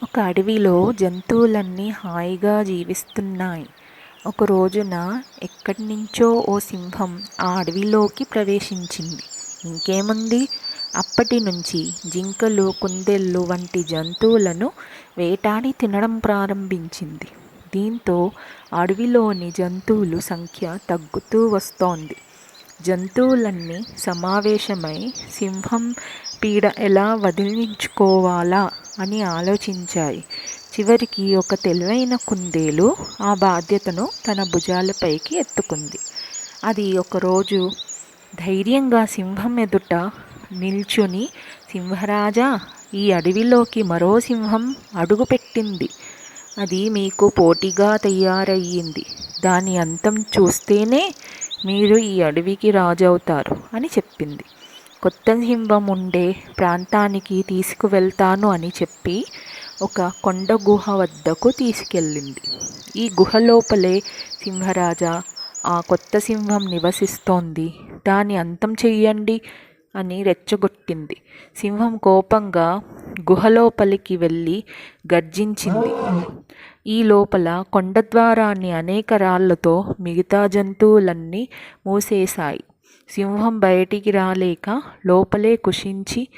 ఒక అడవిలో జంతువులన్నీ హాయిగా జీవిస్తున్నాయి. ఒక రోజున ఎక్కడి నుంచో ఓ సింహం ఆ అడవిలోకి ప్రవేశించింది. ఇంకేముంది, అప్పటి నుంచి జింకలు, కుందేళ్ళు వంటి జంతువులను వేటాడి తినడం ప్రారంభించింది. దీంతో అడవిలోని జంతువుల సంఖ్య తగ్గుతూ వస్తోంది. జంతువులన్నీ సమావేశమై సింహం పీడ ఎలా వదిలించుకోవాలా అని ఆలోచించాయి. చివరికి ఒక తెలివైన కుందేలు ఆ బాధ్యతను తన భుజాలపైకి ఎత్తుకుంది. అది ఒకరోజు ధైర్యంగా సింహం ఎదుట నిల్చుని, సింహరాజా, ఈ అడవిలోకి మరో సింహం అడుగుపెట్టింది. అది మీకు పోటీగా తయారయ్యింది. దాని అంతం చూస్తేనే మీరు ఈ అడవికి రాజవుతారు అని చెప్పింది. కొత్త సింహం ఉండే ప్రాంతానికి తీసుకువెళ్తాను అని చెప్పి ఒక కొండ గుహ వద్దకు తీసుకెళ్ళింది. ఈ గుహ లోపలే సింహరాజా, ఆ కొత్త సింహం నివసిస్తోంది. దాని అంతం చెయ్యండి అని రెచ్చగొట్టింది. సింహం కోపంగా గుహలోపలికి వెళ్ళి గర్జించింది. ఈ లోపల కొండ ద్వారాన్ని అనేక రాళ్లతో మిగతా జంతువులన్నీ మూసేశాయి. సింహం బయటికి రాలేక లోపలే కుషించి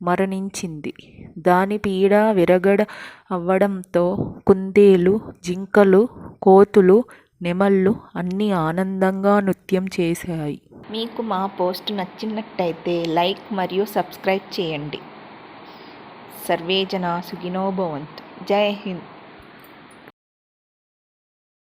మరణించింది. దాని పీడ విరగడ అవ్వడంతో కుందేలు, జింకలు, కోతులు, నెమళ్ళు అన్నీ ఆనందంగా నృత్యం చేశాయి. మీకు మా పోస్ట్ నచ్చినట్టయితే లైక్ మరియు సబ్స్క్రైబ్ చేయండి. సర్వే జనా సుఖినో భవంతు. జై హింద్.